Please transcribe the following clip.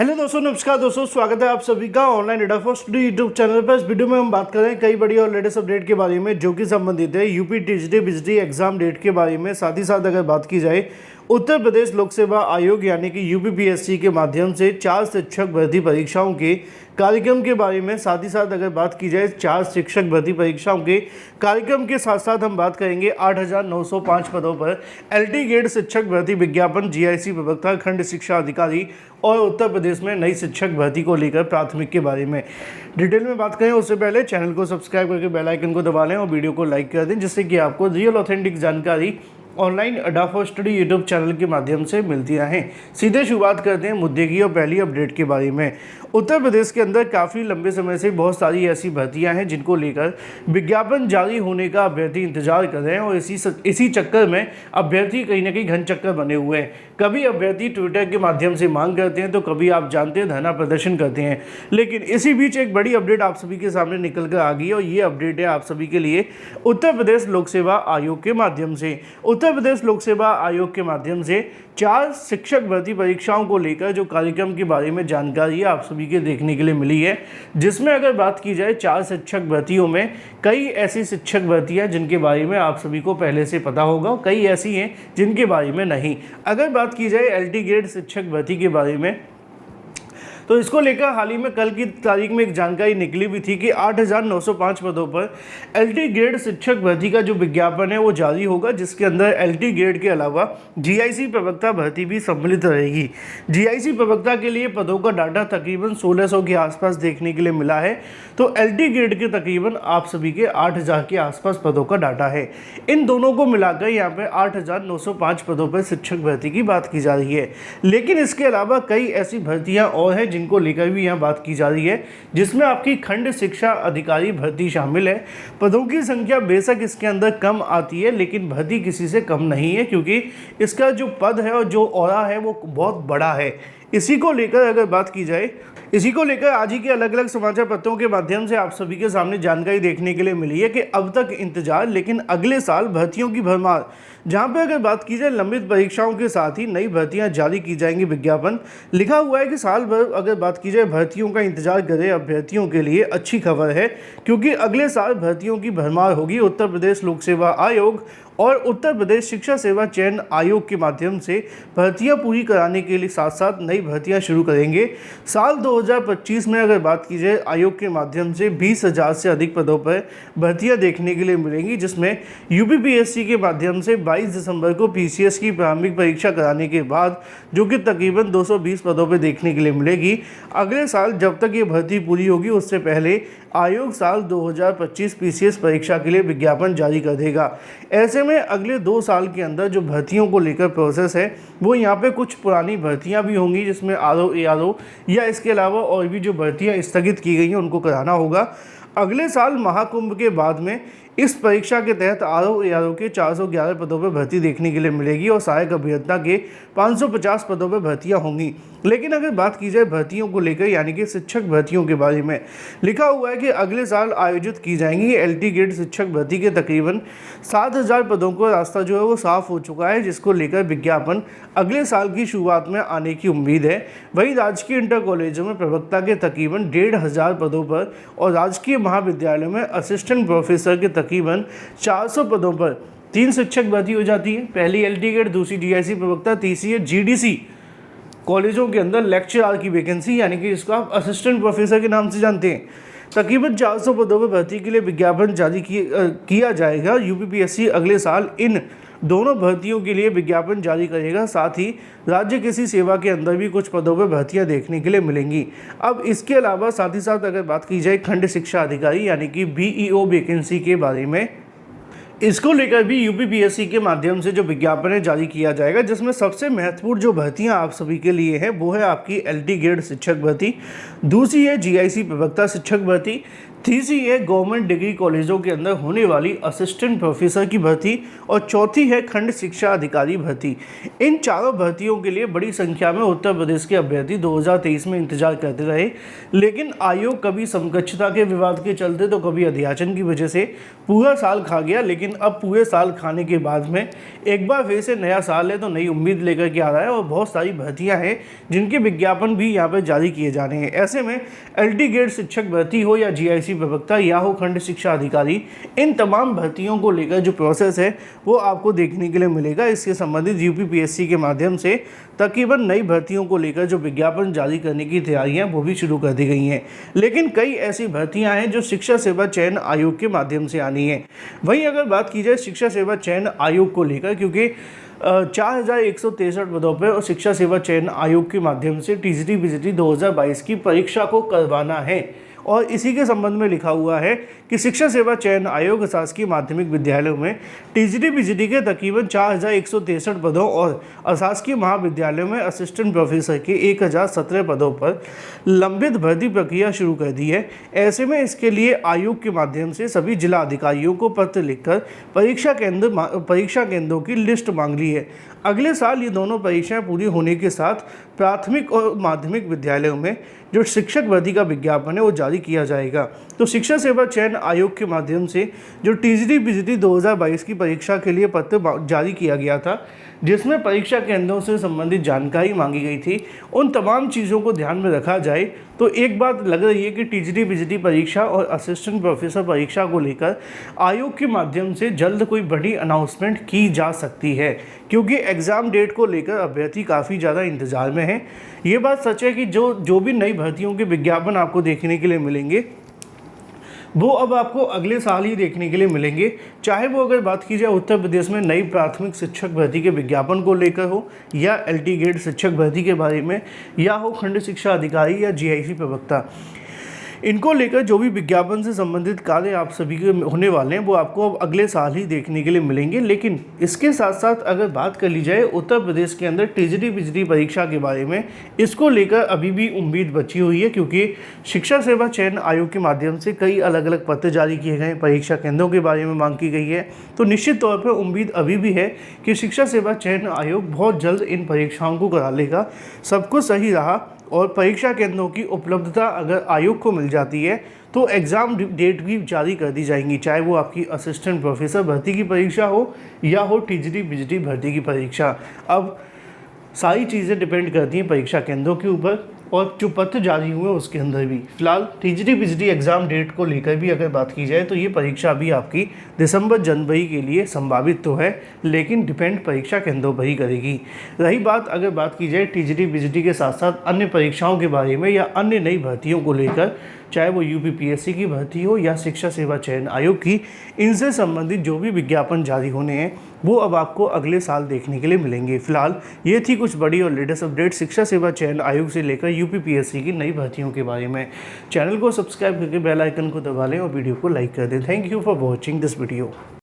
Hello दोस्तों, नमस्कार दोस्तों, स्वागत है आप सभी का ऑनलाइन एडा फॉर स्टडी यूट्यूब चैनल पर। इस वीडियो में हम बात कर रहे हैं कई बड़ी और लेटेस्ट अपडेट के बारे में जो कि संबंधित है यूपी टीजीटी बिजली एग्जाम डेट के बारे में। साथ ही साथ अगर बात की जाए उत्तर प्रदेश लोक सेवा आयोग यानी कि यूपीपीएससी के माध्यम से 4 शिक्षक भर्ती परीक्षाओं के कार्यक्रम के बारे में। साथ ही साथ अगर बात की जाए 4 शिक्षक भर्ती परीक्षाओं के कार्यक्रम के साथ साथ हम बात करेंगे 8,905 पदों पर एलटी ग्रेड शिक्षक भर्ती विज्ञापन, जीआईसी प्रवक्ता, खंड शिक्षा अधिकारी और उत्तर प्रदेश में नई शिक्षक भर्ती को लेकर प्राथमिक के बारे में डिटेल में बात करें। उससे पहले चैनल को सब्सक्राइब करके बेल आइकन को दबा लें और वीडियो को लाइक कर दें, जिससे कि आपको रियल ऑथेंटिक जानकारी ऑनलाइन एडा फॉर स्टडी यूट्यूब चैनल के माध्यम से मिलती रहें। सीधे शुरुआत करते हैं मुद्दे की और पहली अपडेट के बारे में। उत्तर प्रदेश के अंदर काफ़ी लंबे समय से बहुत सारी ऐसी भर्तियां हैं जिनको लेकर विज्ञापन जारी होने का अभ्यर्थी इंतजार कर रहे हैं और इसी चक्कर में अभ्यर्थी कहीं ना कहीं घन चक्कर बने हुए हैं। कभी अभ्यर्थी ट्विटर के माध्यम से मांग करते हैं तो कभी आप जानते हैं धरना प्रदर्शन करते हैं। लेकिन इसी बीच एक बड़ी अपडेट आप सभी के सामने निकल कर आ गई और ये अपडेट है आप सभी के लिए उत्तर प्रदेश लोक सेवा आयोग के माध्यम से। उत्तर प्रदेश लोक सेवा आयोग के माध्यम से 4 शिक्षक भर्ती परीक्षाओं को लेकर जो कार्यक्रम के बारे में जानकारी आप सभी के देखने के लिए मिली है, जिसमें अगर बात की जाए 4 शिक्षक भर्तियों में कई ऐसी शिक्षक भर्तियां जिनके बारे में आप सभी को पहले से पता होगा, कई ऐसी हैं जिनके बारे में नहीं। अगर बात की जाए एलटी ग्रेड शिक्षक भर्ती के बारे में तो इसको लेकर हाल ही में कल की तारीख में एक जानकारी निकली भी थी कि 8,905 पदों पर एलटी ग्रेड शिक्षक भर्ती का जो विज्ञापन है वो जारी होगा, जिसके अंदर एलटी ग्रेड के अलावा जीआईसी प्रवक्ता भर्ती भी सम्मिलित रहेगी। जीआईसी प्रवक्ता के लिए पदों का डाटा तकरीबन 1,600 के आसपास देखने के लिए मिला है, तो एलटी ग्रेड के तकरीबन आप सभी के 8,000 के आसपास पदों का डाटा है। इन दोनों को मिलाकर यहाँ पे 8,905 पदों पर शिक्षक भर्ती की बात की जा रही है। लेकिन इसके अलावा कई ऐसी भर्तियाँ और हैं जिनको लेकर भी यहाँ बात की जा रही है, जिसमें आपकी खंड शिक्षा अधिकारी भर्ती शामिल है। पदों की संख्या बेशक इसके अंदर कम आती है, लेकिन भर्ती किसी से कम नहीं है, क्योंकि इसका जो पद है और जो औरा है वो बहुत बड़ा है। इसी को लेकर अगर बात की जाए, इसी को लेकर आज ही के अलग अलग समाचार पत्रों के माध्यम से आप सभी के सामने जानकारी देखने के लिए मिली है कि अब तक इंतजार, लेकिन अगले साल भर्तियों की भरमार। जहां पे अगर बात की जाए लंबित परीक्षाओं के साथ ही नई भर्तियां जारी की जाएंगी। विज्ञापन लिखा हुआ है कि साल भर अगर बात की जाए भर्तियों का इंतजार करें अभ्यर्थियों के लिए अच्छी खबर है, क्योंकि अगले साल भर्तियों की भरमार होगी। उत्तर प्रदेश लोक सेवा आयोग और उत्तर प्रदेश शिक्षा सेवा चयन आयोग के माध्यम से भर्तियां पूरी कराने के लिए साथ साथ नई भर्तियां शुरू करेंगे। साल 2025 में अगर बात की जाए आयोग के माध्यम से 20,000 से अधिक पदों पर भर्तियां देखने के लिए मिलेंगी, जिसमें यूपीपीएससी के माध्यम से 22 दिसंबर को पीसीएस की प्रारंभिक परीक्षा कराने के बाद जो कि तकरीबन 220 पदों पर देखने के लिए मिलेगी। अगले साल जब तक ये भर्ती पूरी होगी उससे पहले आयोग साल 2025 पीसीएस परीक्षा के लिए विज्ञापन जारी कर देगा। ऐसे में अगले 2 साल के अंदर जो भर्तियों को लेकर प्रोसेस है वो यहाँ पे कुछ पुरानी भर्तियाँ भी होंगी, जिसमें आरओ एआरओ या इसके अलावा और भी जो भर्तियाँ स्थगित की गई हैं उनको कराना होगा। अगले साल महाकुंभ के बाद में इस परीक्षा के तहत आरओ एआरओ के 411 पदों पर भर्ती देखने के लिए मिलेगी और सहायक अभियंता के 550 पदों पर भर्तियां होंगी। लेकिन अगर बात की जाए भर्तियों को लेकर यानी कि शिक्षक भर्तियों के बारे में, लिखा हुआ है कि अगले साल आयोजित की जाएंगी एलटी ग्रेड शिक्षक भर्ती के तकरीबन 7,000 पदों का रास्ता जो है वो साफ हो चुका है, जिसको लेकर विज्ञापन अगले साल की शुरुआत में आने की उम्मीद है। वहीं राजकीय इंटर कॉलेजों में प्रवक्ता के तकरीबन 1,500 पदों पर और राजकीय महाविद्यालयों में असिस्टेंट प्रोफेसर के तकरीबन 400 पदों पर 3 शिक्षक भर्ती हो जाती है। पहली एलटी ग्रेड, दूसरी जीआईसी प्रवक्ता, तीसरी है जीडीसी कॉलेजों के अंदर लेक्चरर की वैकेंसी, यानी कि जिसको आप असिस्टेंट प्रोफेसर के नाम से जानते हैं। तकरीबन 400 पदों पर भर्ती के लिए विज्ञापन जारी किया जाएगा। यूपीपीएससी अगले साल इन दोनों भर्तियों के लिए विज्ञापन जारी करेगा। साथ ही राज्य कृषि सेवा के अंदर भी कुछ पदों पर भर्तियां देखने के लिए मिलेंगी। अब इसके अलावा साथ ही साथ अगर बात की जाए खंड शिक्षा अधिकारी यानी कि बीईओ वैकेंसी के बारे में, इसको लेकर भी यूपीपीएससी के माध्यम से जो विज्ञापन है जारी किया जाएगा, जिसमें सबसे महत्वपूर्ण जो भर्तियां आप सभी के लिए है वो है आपकी एलटी ग्रेड शिक्षक भर्ती, दूसरी है जीआईसी प्रवक्ता शिक्षक भर्ती, तीसरी है गवर्नमेंट डिग्री कॉलेजों के अंदर होने वाली असिस्टेंट प्रोफेसर की भर्ती और चौथी है खंड शिक्षा अधिकारी भर्ती। इन चारों भर्तियों के लिए बड़ी संख्या में उत्तर प्रदेश के अभ्यर्थी 2023 में इंतजार करते रहे, लेकिन आयोग कभी समकक्षता के विवाद के चलते तो कभी अध्याचन की वजह से पूरा साल खा गया। लेकिन अब पूरे साल खाने के बाद में एक बार फिर से नया साल है तो नई उम्मीद लेकर के आ रहा है और बहुत सारी भर्तियाँ हैं जिनके विज्ञापन भी यहाँ पर जारी किए जाने हैं। ऐसे में LT ग्रेड शिक्षक भर्ती हो या GIC प्रवक्ता या हो खंड शिक्षा अधिकारी, इन तमाम भर्तियों को लेकर जो प्रोसेस है वो आपको देखने के लिए मिलेगा। इससे संबंधित UPPSC के माध्यम से तकरीबन नई भर्तियों को लेकर जो विज्ञापन जारी करने की तैयारियां वो भी शुरू कर दी गई हैं। लेकिन कई ऐसी भर्तियां हैं जो शिक्षा सेवा चयन आयोग के माध्यम से आनी है। वहीं अगर बात की जाए शिक्षा सेवा चयन आयोग को लेकर, क्योंकि 4163 पदों पर और शिक्षा सेवा चयन आयोग के माध्यम से TGT BGT 2022 की परीक्षा को करवाना है और इसी के संबंध में लिखा हुआ है कि शिक्षा सेवा चयन आयोग शासकीय माध्यमिक विद्यालयों में TGT BGT के तकरीबन 4163 पदों और अशासकीय महाविद्यालयों में असिस्टेंट प्रोफेसर के 1017 पदों पर लंबित भर्ती प्रक्रिया शुरू कर दी है। ऐसे में इसके लिए आयोग के माध्यम से सभी जिला अधिकारियों को पत्र लिखकर परीक्षा केंद्रों की लिस्ट मांग ली है। अगले साल ये दोनों परीक्षाएं पूरी होने के साथ प्राथमिक और माध्यमिक विद्यालयों में जो शिक्षक भर्ती का विज्ञापन है वो जारी किया जाएगा। तो शिक्षा सेवा चयन आयोग के माध्यम से जो TGT BGT 2022 की परीक्षा के लिए पत्र जारी किया गया था, जिसमें परीक्षा केंद्रों से संबंधित जानकारी मांगी गई थी, उन तमाम चीज़ों को ध्यान में रखा जाए तो एक बात लग रही है कि TGT BGT परीक्षा और असिस्टेंट प्रोफेसर परीक्षा को लेकर आयोग के माध्यम से जल्द कोई बड़ी अनाउंसमेंट की जा सकती है, क्योंकि एग्ज़ाम डेट को लेकर अभ्यर्थी काफ़ी ज़्यादा इंतज़ार में हैं। ये बात सच है कि जो भी नई भर्तियों के विज्ञापन आपको देखने के लिए मिलेंगे वो अब आपको अगले साल ही देखने के लिए मिलेंगे। चाहे वो अगर बात की जाए उत्तर प्रदेश में नई प्राथमिक शिक्षक भर्ती के विज्ञापन को लेकर हो या LT ग्रेड शिक्षक भर्ती के बारे में या हो खंड शिक्षा अधिकारी या GIC प्रवक्ता, इनको लेकर जो भी विज्ञापन से संबंधित कार्य आप सभी के होने वाले हैं वो आपको अब अगले साल ही देखने के लिए मिलेंगे। लेकिन इसके साथ साथ अगर बात कर ली जाए उत्तर प्रदेश के अंदर TGT BGT परीक्षा के बारे में, इसको लेकर अभी भी उम्मीद बची हुई है, क्योंकि शिक्षा सेवा चयन आयोग के माध्यम से कई अलग अलग पत्र जारी किए गए, परीक्षा केंद्रों के बारे में मांग की गई है। तो निश्चित तौर पर उम्मीद अभी भी है कि शिक्षा सेवा चयन आयोग बहुत जल्द इन परीक्षाओं को करा लेगा। सब कुछ सही रहा और परीक्षा केंद्रों की उपलब्धता अगर आयोग को मिल जाती है तो एग्ज़ाम डेट भी जारी कर दी जाएंगी, चाहे वो आपकी असिस्टेंट प्रोफेसर भर्ती की परीक्षा हो या हो TGT BGT भर्ती की परीक्षा। अब सारी चीज़ें डिपेंड करती हैं परीक्षा केंद्रों के ऊपर और जो पत्र जारी हुए उसके अंदर भी। फिलहाल TGT BGT एग्ज़ाम डेट को लेकर भी अगर बात की जाए तो ये परीक्षा भी आपकी दिसंबर जनवरी के लिए संभावित तो है, लेकिन डिपेंड परीक्षा केंद्रों पर ही करेगी। रही बात अगर बात की जाए TGT BGT के साथ साथ अन्य परीक्षाओं के बारे में या अन्य नई भर्तियों को लेकर, चाहे वो UPPSC की भर्ती हो या शिक्षा सेवा चयन आयोग की, इनसे संबंधित जो भी विज्ञापन जारी होने हैं वो अब आपको अगले साल देखने के लिए मिलेंगे। फिलहाल ये थी कुछ बड़ी और लेटेस्ट अपडेट शिक्षा सेवा चयन आयोग से लेकर UPPSC की नई भर्तियों के बारे में। चैनल को सब्सक्राइब करके बेल आइकन को दबा लें और वीडियो को लाइक कर दें। Thank you for watching this video.